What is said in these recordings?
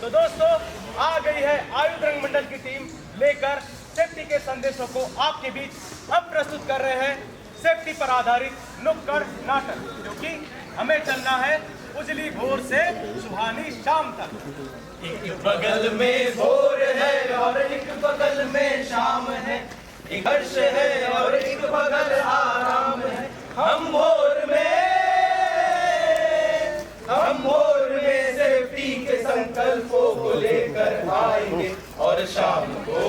तो दोस्तों, आ गई है आयुध रंग मंडल की टीम लेकर सेफ्टी के संदेशों को आपके बीच। अब प्रस्तुत कर रहे हैं सेफ्टी पर आधारित नुक्कड़ नाटक, क्योंकि हमें चलना है उजली भोर से सुहानी शाम तक। एक बगल में भोर है और एक बगल में शाम है, एक हर्ष है और एक बगल आराम है। हम भोर में सेफ्टी के संकल्पों को लेकर आएंगे और शाम को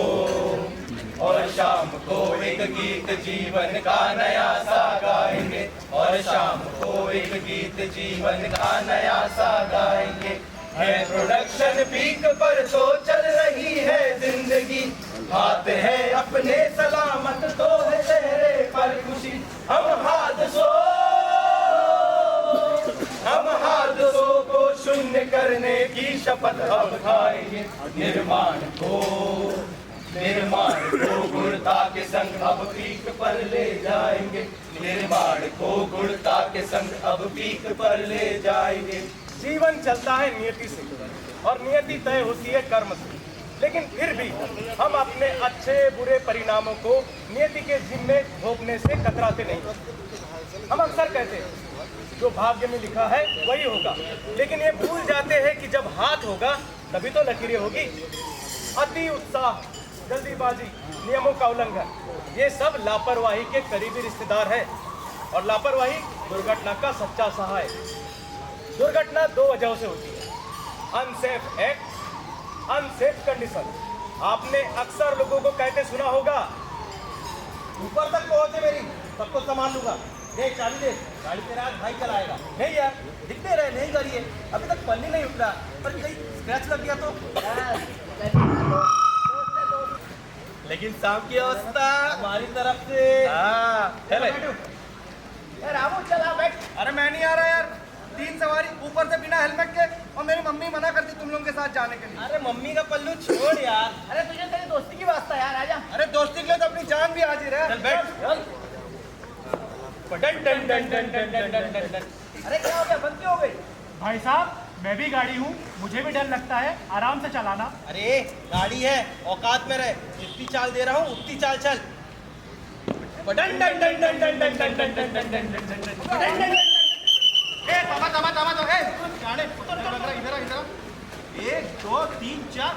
एक गीत जीवन का नया सा गाएंगे, और शाम को एक गीत जीवन का नया सा गाएंगे। है प्रोडक्शन पीक पर तो चल रही है जिंदगी, हाथ है अपने सलामत तो है चेहरे पर खुशी। हम हादसों को शून्य करने की शपथ अब खाएंगे। निर्माण को गुणता के संग अब पीक पर ले जाएंगे। निर्माण को गुणता के संग अब पीक पर ले जाएंगे। जीवन चलता है नियति से और नियति तय होती है कर्म से, लेकिन फिर भी हम अपने अच्छे बुरे परिणामों को नियति के जिम्मे थोपने से कतराते नहीं। हम अक्सर कहते हैं जो भाग्य में लिखा है वही होगा, लेकिन ये भूल जाते हैं कि जब हाथ होगा तभी तो लकीरें होगी। अति उत्साह, जल्दीबाजी, नियमों का उल्लंघन, ये सब लापरवाही के करीबी रिश्तेदार है, और लापरवाही दुर्घटना का सच्चा सहाय। दुर्घटना दो वजहों से होती है, अनसेफ एक्ट, अनसेफ कंडीशन। आपने अक्सर लोगों को कहते सुना होगा, ऊपर तक पहुंचे मेरी सबको संभाल लूंगा, देख चाबी दे, गाड़ी तेरा आज भाई चलाएगा। नहीं यार, दिखते रहे, नहीं करिए, अभी तक पन्नी नहीं उतरा, पर कहीं स्क्रैच लग गया तो। लेकिन शाम की अवस्था हमारी तरफ से। रामू चला बैठ। अरे मैं नहीं आ रहा यार, 3 सवारी ऊपर से बिना हेलमेट के, और मेरी मम्मी मना करती तुम लोगों के साथ जाने के लिए। अरे मम्मी का पल्लू छोड़ यार। अरे तुझे तेरी दोस्ती की वास्ता यार, आजा। अरे दोस्ती के लिए तो अपनी जान भी हाजिर है। चल बैठ। डन डन डन डन डन डन डन डन डन। अरे क्या हो गया, बंद क्यों हो गई? भाई साहब, मैं भी गाड़ी हूँ, मुझे भी डर लगता है, आराम से चलाना। अरे गाड़ी है, औकात में रहे, जितनी चाल दे रहा हूँ उतनी चाल चल। डन डन डन डन डन डन डन डन डन डन डन डन डन डन। ए तमा तो गाड़ी इधर 1 2 3 4,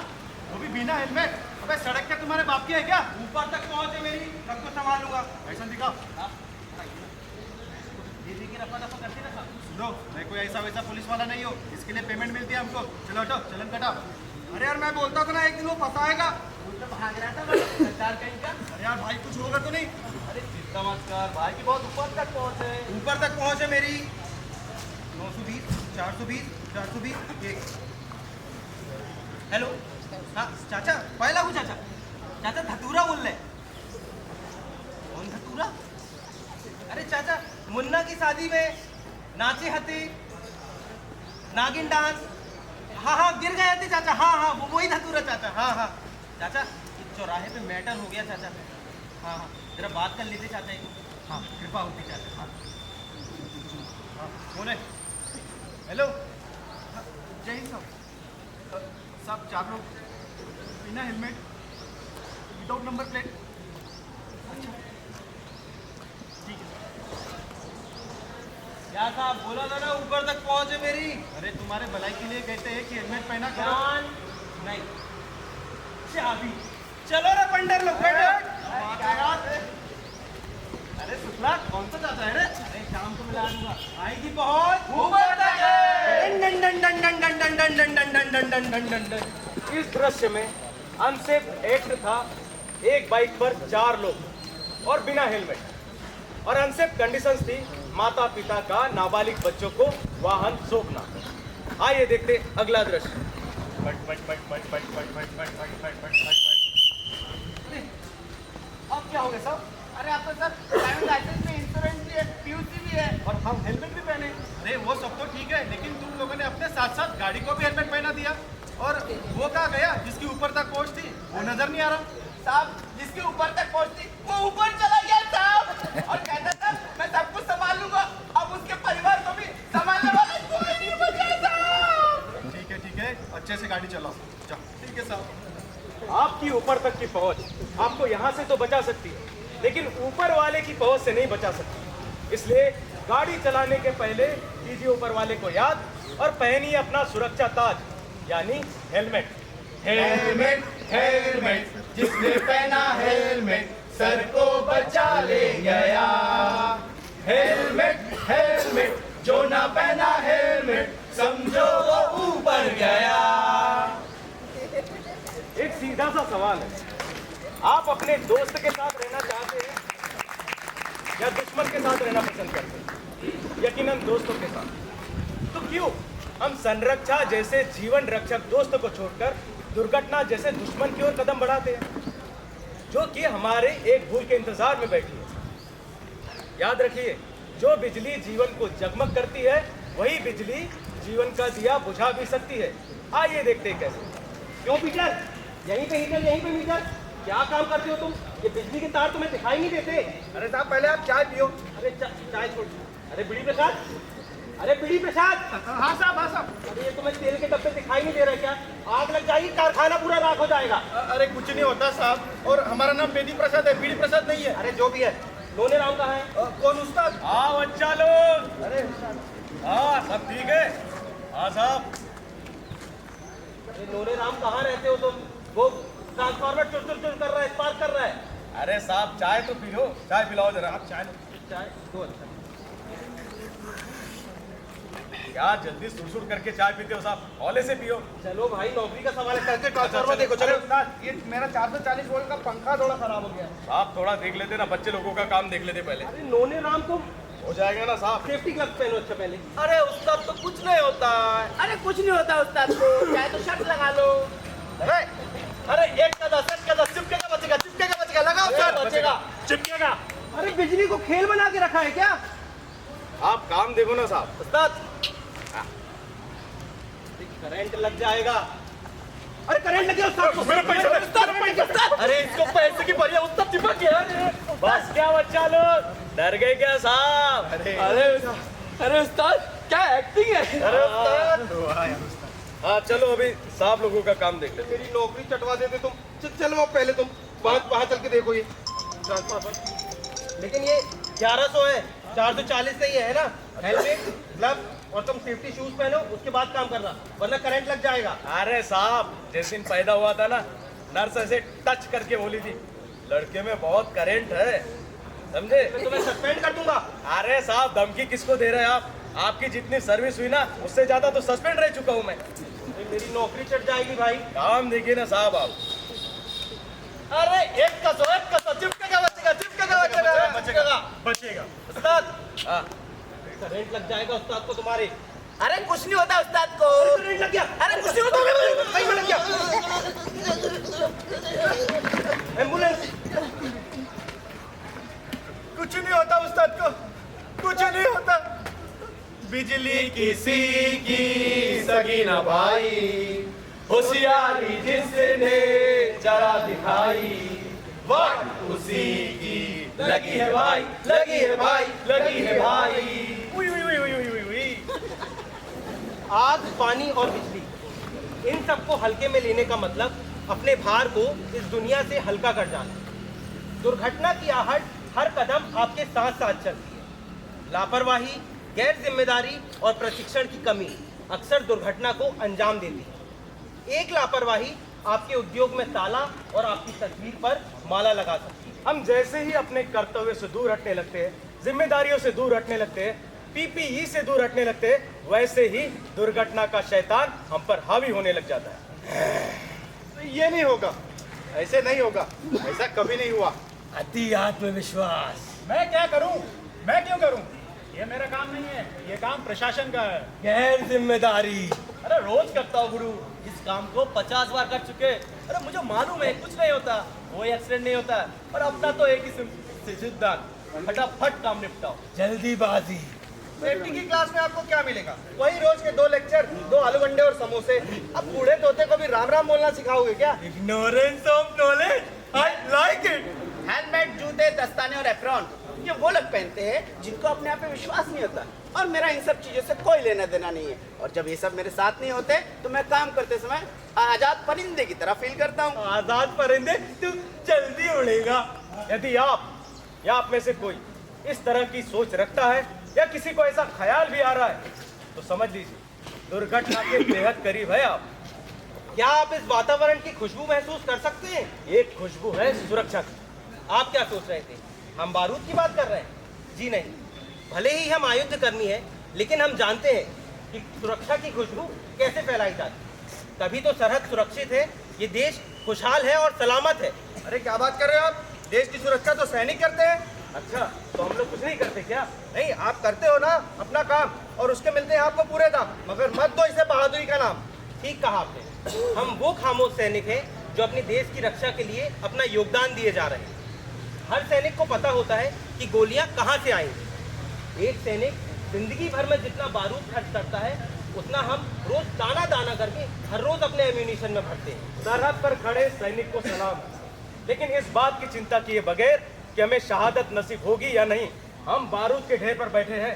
वो भी बिना हेलमेट। अबे सड़क क्या तुम्हारे बाप की है क्या? ऊपर तक पहुंचे मेरी, सबको संभाल लूंगा। ऐसा दिखाओ। ये देखिए, रफा दफा करते रखा। सुनो, मैं कोई ऐसा वैसा पुलिस वाला नहीं हो, इसके लिए पेमेंट मिलती है हमको। चलो हटो, चलन कटा। अरे यार, मैं बोलता था ना एक दिन वो फंसाएगा। भाग रहा था सरकार कहीं का। अरे यार भाई, कुछ होगा तो नहीं? अरे चिंता मत कर भाई, की बहुत ऊपर तक पहुंचे। ऊपर तक पहुंचे मेरी। 920 420 420 1। हेलो, हाँ चाचा, पाहिला हूँ चाचा। चाचा धतूरा बोल रहे। कौन धतूरा? अरे चाचा, मुन्ना की शादी में नाचे हती, नागिन डांस। हाँ गिर गए थे चाचा। हाँ वही धतूरा चाचा। हाँ चाचा, चौराहे पे मैटर हो गया चाचा। हाँ जरा बात कर लेते चाचा एक। हाँ कृपा होती चाचा। हाँ कौन है? हेलो, जय हिंद साहब। साहब 4 लोग बिना हेलमेट, विदाउट नंबर प्लेट। अच्छा ठीक है। क्या साहब बोला था ना ऊपर तक पहुंचे मेरी। अरे तुम्हारे भलाई के लिए कहते हैं कि हेलमेट पहना करो। जान नहीं, चाबी। चलो रे पंडर लोग, बैठो। अरे शुक्ला, कौन सा चाचा है रे? अरे शाम को मिला दूंगा, आएगी पहुंच ऊपर तक है। डन डन डन डन डन डन डन डन डन डन डन डन डन डन डन। इस दृश्य में अनसेफ एक्ट था, एक बाइक पर 4 लोग और बिना हेलमेट, और अनसेफ कंडीशंस थी माता पिता का नाबालिग बच्चों को वाहन सौंपना। आइए देखते अगला दृश्य। अब क्या हो गया साहब? अरे आपको सर ड्राइविंग लाइसेंस भी, इंश्योरेंस भी है, पीयूसी भी है, और हम हेलमेट भी पहने। अरे वो सब तो ठीक है, लेकिन तुम लोगों ने अपने साथ साथ गाड़ी को भी हेलमेट पहना दिया। और वो कहाँ गया जिसकी ऊपर तक पहुंच थी? वो नजर नहीं आ रहा। साहब जिसके ऊपर तक पहुंचती वो ऊपर चला गया साहब, और कहता था मैं सब कुछ संभाल लूंगा। अब उसके परिवार को भी संभालने वाला कोई नहीं बचा साहब। ठीक है, अच्छे से गाड़ी चलाओ। जाओ। ठीक है साहब। आपकी ऊपर तक की पहुंच आपको यहाँ से तो बचा सकती है, लेकिन ऊपर वाले की पहुंच से नहीं बचा सकती। इसलिए गाड़ी चलाने के पहले कीजिए ऊपर वाले को याद और पहनिए अपना सुरक्षा ताज यानी हेलमेट। हेलमेट हेलमेट जिसने पहना हेलमेट सर को बचा ले गया। हेलमेट हेलमेट जो ना पहना हेलमेट समझो वो ऊपर गया। एक सीधा सा सवाल है, आप अपने दोस्त के साथ रहना चाहते हैं या दुश्मन के साथ रहना पसंद करते हैं? यकीनन दोस्तों के साथ। तो क्यों हम संरक्षा जैसे जीवन रक्षक दोस्त को छोड़कर दुर्घटना जैसे दुश्मन की ओर कदम बढ़ाते हैं, जो कि हमारे एक भूल के इंतजार में बैठी है। याद रखिए, जो बिजली जीवन को जगमग करती है वही बिजली जीवन का दिया बुझा भी सकती है। आइए देखते हैं कैसे। क्यों पीटर, यहीं पे हीटर यहीं पे मीटर, क्या काम करते हो तुम? ये बिजली के तार तुम्हें दिखाई नहीं देते? अरे साहब पहले आप चाय पियो। अरे चाय छोड़। अरे बीड़ी प्रसाद, अरे बीड़ी प्रसाद। हाँ साहब, हाँ साहब। अरे ये तुम्हें तेल के डब्बे दिखाई नहीं दे रहा क्या? आग लग जाएगी, कारखाना पूरा राख हो जाएगा। अरे कुछ नहीं होता साहब, और हमारा नाम बेदी प्रसाद है, बीड़ी प्रसाद नहीं है। अरे जो भी है, लोने राम कहाँ है? कौन उस्ताद? हाँ बच्चा लोग। अरे हाँ सब ठीक है। हाँ साहब। अरे लोने राम कहाँ रहते हो तुम? वो ट्रांसफार्मर चुर चुर चुर कर रहा है, स्पार्क कर रहा है। अरे साहब चाय तो पियो, चाय पिलाओ जरा। आप चाय दो। अच्छा क्या जल्दी सुरसुर करके चाय पीते हो साहब? हौले से पियो। चलो भाई, नौकरी का सवाल है, करके अच्छा, ट्रांसफार्मर देखो। अरे चलो उस्ताद, ये मेरा 440 वोल्ट का पंखा थोड़ा खराब हो गया है। साहब थोड़ा देख लेते ना, बच्चे लोगों का काम देख लेते पहले। अरे लोने राम, तुम हो जाएगा ना साहब। सेफ्टी ग्लव्स पहनो अच्छा पहले। अरे उस्ताद तो कुछ नहीं होता है। अरे कुछ नहीं होता उस्ताद को, चाहे तो शर्ट लगा लो। अरे अरे एक कदा सेट कदा, चिपकेगा बचेगा, चिपकेगा बचेगा, लगाओ शर्ट बचेगा, चिपकेगा। अरे बिजली को खेल बना के रखा है क्या? आप काम देखो ना साहब। उस्ताद करंट लग जाएगा। अरे करंट लग गया उस्ताद को। मेरे पैसे दे। उस्ताद, अरे इसको पैसे की बढ़िया, उस्ताद चिपक गया। बस क्या बच्चा लोग, डर गए क्या साहब? अरे उस्ताद क्या एक्टिंग है। अरे उस्ताद, हाँ चलो अभी साहब लोगों का काम देख लेते। मेरी नौकरी चटवा देते तुम। चलो अब पहले तुम वहाँ चल के देखो ये ट्रांसफार्मर। लेकिन ये 1100 है, 440 नहीं है ना? हेलमेट, ग्लव और तुम सेफ्टी शूज पहनो, उसके बाद काम करना, वरना करंट लग जाएगा। अरे साहब, जिस दिन पैदा हुआ था ना, नर्स ऐसे टच करके बोली थी, लड़के में बहुत करंट है, समझे? मैं तुम्हें सस्पेंड कर दूंगा। अरे साहब, धमकी किसको दे रहे हैं आप? आपकी जितनी सर्विस हुई ना, उससे ज्यादा तो सस्पेंड रह चुका हूँ मैं। मेरी नौकरी चढ़ जाएगी भाई। काम देखिए ना साहब आप। अरे एक कसो, चिपकेगा बचेगा, चिपकेगा बचेगा, बचेगा। उस्ताद, हाँ करंट लग जाएगा उस्ताद को तुम्हारे। अरे कुछ नहीं होता उस्ताद को। करंट लग गया। अरे कुछ नहीं होता। कहीं में लग गया। एम्बुलेंस। कुछ नहीं होता उस्ताद को, कुछ नहीं होता। बिजली किसी की सगी न भाई, होशियारी जिसने जरा दिखाई, वक्त उसी की लगी है भाई, लगी है भाई, लगी है भाई। आग, पानी और बिजली, इन सबको हल्के में लेने का मतलब अपने भार को इस दुनिया से हल्का कर जाना। दुर्घटना की आहट हर कदम आपके साथ साथ चलती है। लापरवाही, गैर जिम्मेदारी और प्रशिक्षण की कमी अक्सर दुर्घटना को अंजाम देती है। एक लापरवाही आपके उद्योग में ताला और आपकी तस्वीर पर माला लगा सकती है। हम जैसे ही अपने कर्तव्य से दूर हटने लगते हैं, जिम्मेदारियों से दूर हटने लगते हैं, पीपीई से दूर हटने लगते हैं, वैसे ही दुर्घटना का शैतान हम पर हावी होने लग जाता है। ये नहीं होगा, ऐसे नहीं होगा, ऐसा कभी नहीं हुआ। अति आत्मविश्वास। मैं क्या करूं? मैं क्यों करूं? ये मेरा काम नहीं है, ये काम प्रशासन का है। गैर जिम्मेदारी। अरे रोज करता हूँ गुरु, इस काम को 50 बार कर चुके। अरे मुझे मालूम है कुछ नहीं होता, कोई एक्सीडेंट नहीं होता, पर अपना तो एक ही सिद्धांत, फटाफट काम निपटाओ। जल्दीबाजी। सेफ्टी की क्लास में आपको क्या मिलेगा? वही रोज के 2 लेक्चर, 2 आलू बंडे और समोसे। अब बूढ़े तोते को भी राम राम बोलना सिखाओगे क्या? Ignorance of knowledge, I like it. Helmet, जूते, दस्ताने और एप्रॉन ये वो लोग पहनते हैं जिनको अपने आप पे विश्वास नहीं होता, और मेरा इन सब चीजों से कोई लेना देना नहीं है। और जब ये सब मेरे साथ नहीं होते तो मैं काम करते समय आजाद परिंदे की तरह फील करता हूँ। आजाद परिंदे, तू जल्दी उड़ेगा। यदि आप या आप में से कोई इस तरह की सोच रखता है या किसी को ऐसा ख्याल भी आ रहा है तो समझ लीजिए दुर्घटना के बेहद करीब है आप। क्या आप इस वातावरण की खुशबू महसूस कर सकते हैं? एक खुशबू है सुरक्षा की। आप क्या सोच रहे थे, हम बारूद की बात कर रहे हैं? जी नहीं, भले ही हम आयुध करनी है, लेकिन हम जानते हैं कि सुरक्षा की खुशबू कैसे फैलाई जाती है। तभी तो सरहद सुरक्षित है, ये देश खुशहाल है और सलामत है। अरे क्या बात कर रहे हो आप? देश की सुरक्षा तो सैनिक करते हैं। अच्छा, तो हम लोग कुछ नहीं करते क्या? नहीं, आप करते हो ना अपना काम, और उसके मिलते हैं आपको पूरे दाम, मगर मत दो इसे बहादुरी का नाम। ठीक कहा आपने, हम वो खामोश सैनिक हैं जो अपने देश की रक्षा के लिए अपना योगदान दिए जा रहे हैं। हर सैनिक को पता होता है कि गोलियां कहां से आएंगी। एक सैनिक जिंदगी भर में जितना बारूद खर्च करता है उतना हम रोज दाना दाना करके हर रोज अपने एम्यूनिशन में भरते हैं। सरहद पर खड़े सैनिक को सलाम, लेकिन इस बात की चिंता किए बगैर कि हमें शहादत नसीब होगी या नहीं, हम बारूद के ढेर पर बैठे हैं।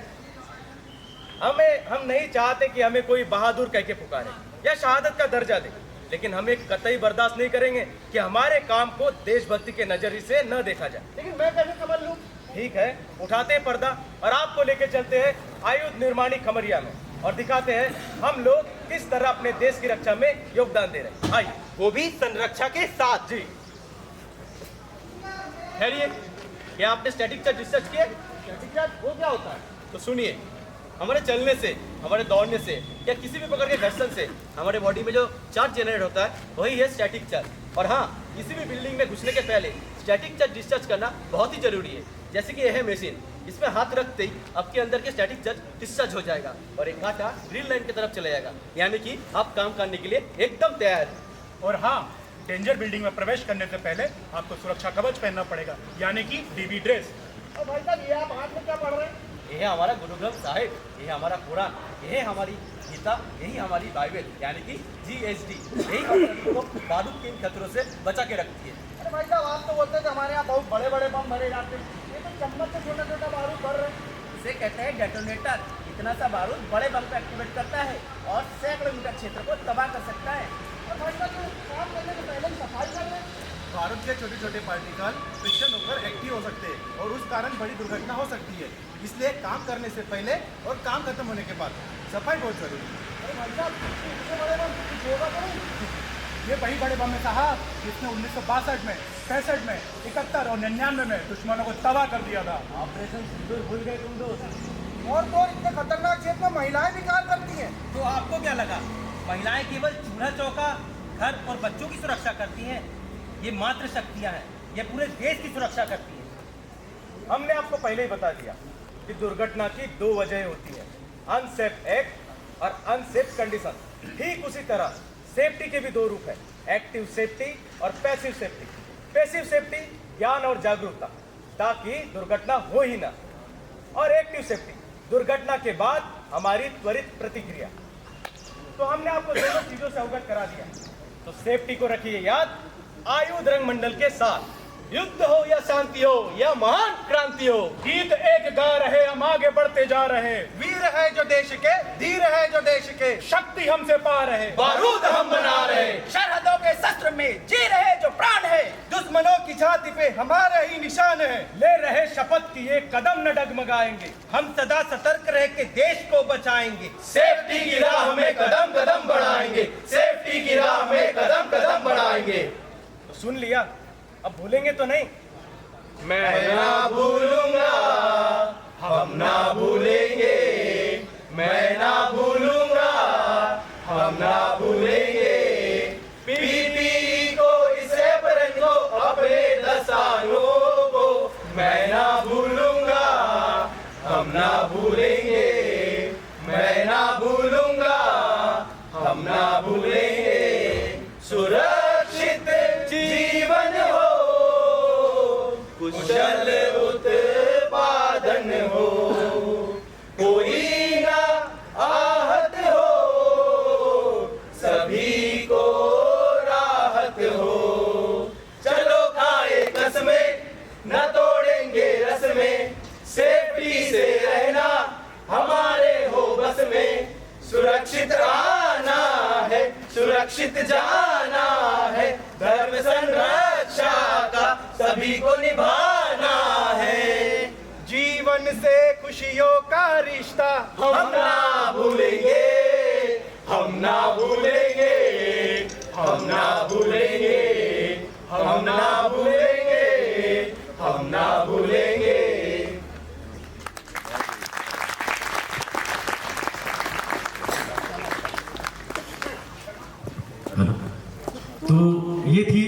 हम नहीं चाहते कि हमें कोई बहादुर कह के पुकारे या शहादत का दर्जा दे, लेकिन हम एक कतई बर्दाश्त नहीं करेंगे कि हमारे काम को देशभक्ति के नजरिए से न देखा जाए। लेकिन मैं कैसे समझ लूं? ठीक है, उठाते हैं पर्दा और आपको लेके चलते हैं आयुध निर्माणी खमरिया में और दिखाते हैं हम लोग किस तरह अपने देश की रक्षा में योगदान दे रहे हैं। आइए। वो भी संरक्षा के साथ। जी। ठहरिए, क्या आपने स्टैटिक चार्ज रिसर्च किया? स्टैटिक चार्ज वो क्या होता है? तो सुनिए, हमारे चलने से, हमारे दौड़ने से या किसी भी प्रकार के घर्षण से हमारे बॉडी में जो चार्ज जनरेट होता है वही है स्टैटिक चार्ज। और हाँ, किसी भी बिल्डिंग में घुसने के पहले स्टैटिक चार्ज डिस्चार्ज करना बहुत ही जरूरी है। जैसे कि यह है मशीन, इसमें हाथ रखते ही आपके अंदर के स्टैटिक चार्ज डिस्चार्ज हो जाएगा और एक कांटा ड्रिल लाइन की तरफ चला जाएगा, यानी कि आप काम करने के लिए एकदम तैयार हैं। और हाँ, डेंजर बिल्डिंग में प्रवेश करने से पहले आपको सुरक्षा कवच पहनना पड़ेगा, यानी कि डीबी ड्रेस। और भाई साहब, ये आप हाथ में क्या पढ़ रहे हैं? यह है हमारा गुरु ग्रंथ साहिब, यह है हमारा कुरान, यह है हमारी गीता, यही हमारी बाइबल यानी कि GSD। यही हम को बारूद के इन खतरों से बचा के रखती है। अरे भाई साहब, आप तो बोलते थे हमारे यहाँ बहुत बड़े बड़े बम भरे जाते हैं, ये तो चम्मच से छोटा छोटा बारूद भर रहे हैं। इसे कहते हैं डेटोनेटर। इतना सा बारूद बड़े बम को एक्टिवेट करता है और सैकड़ों मीटर क्षेत्र को तबाह कर सकता है। और भाई साहब, तो काम करने से पहले ही सफाई कर रहे हैं। बारूद के छोटे छोटे पार्टिकल फ्रिक्शन होकर एक्टिव हो सकते हैं और उस कारण बड़ी दुर्घटना हो सकती है। इसलिए काम करने से पहले और काम खत्म होने के बाद सफाई बहुत जरूरी है। अरे भाई साहब, इतने बड़े बम कुछ होगा तो नहीं? ये वही बड़े बम है साहब, जिसने 1962 में, 65 में, 71 और 99 में दुश्मनों को तबाह कर दिया था। ऑपरेशन सिंदूर भूल गए तुम दोस्त। और तो इतने खतरनाक क्षेत्र में महिलाएं भी काम करती हैं। तो आपको क्या लगा महिलाएं केवल चूल्हा चौका, घर और बच्चों की सुरक्षा करती हैं? ये मात्र शक्तियां हैं, ये पूरे देश की सुरक्षा करती हैं। हमने आपको पहले ही बता दिया कि दुर्घटना की दो वजह होती है, अनसेफ एक्ट और अनसेफ कंडीशन। ठीक उसी तरह सेफ्टी के भी दो रूप है, एक्टिव सेफ्टी और पैसिव सेफ्टी। पैसिव सेफ्टी ज्ञान और जागरूकता ताकि दुर्घटना हो ही ना, और एक्टिव सेफ्टी दुर्घटना के बाद हमारी त्वरित प्रतिक्रिया। तो हमने आपको दोनों चीजों से अवगत करा दिया, तो सेफ्टी को रखिए याद आयुध रंग मंडल के साथ। युद्ध हो या शांति हो या महान क्रांति हो, गीत एक गा रहे, हम आगे बढ़ते जा रहे। वीर है जो देश के, धीर है जो देश के, शक्ति हमसे पार है, बारूद हम बना रहे। सरहदों के शस्त्र में जी रहे जो प्राण है, दुश्मनों की छाती पे हमारे ही निशान है। ले रहे शपथ की एक कदम न डगमगाएंगे, हम सदा सतर्क रह के देश को बचाएंगे। सेफ्टी की राह में कदम कदम बढ़ाएंगे, सेफ्टी की राह में कदम कदम बढ़ाएंगे। तो सुन लिया, अब भूलेंगे तो नहीं? मैं ना भूलूंगा, हम ना भूलेंगे, मैं ना भूलूंगा, हम ना भूलेंगे। पीपी को इसे परंगो अपने दसानों को, मैं ना भूलूंगा, हम ना भूलेंगे, मैं ना भूलूंगा, हम ना भूलेंगे। सुरक्षित जीवन हो, कुशल उत्पादन हो, कोई ना आहत हो, सब है, धर्म संरक्षा का सभी को निभाना है। जीवन से खुशियों का रिश्ता हम ना भूलेंगे, हम ना भूलेंगे, हम ना भूलेंगे, हम ना भूलेंगे, हम ना भूलेंगे। तो ये थी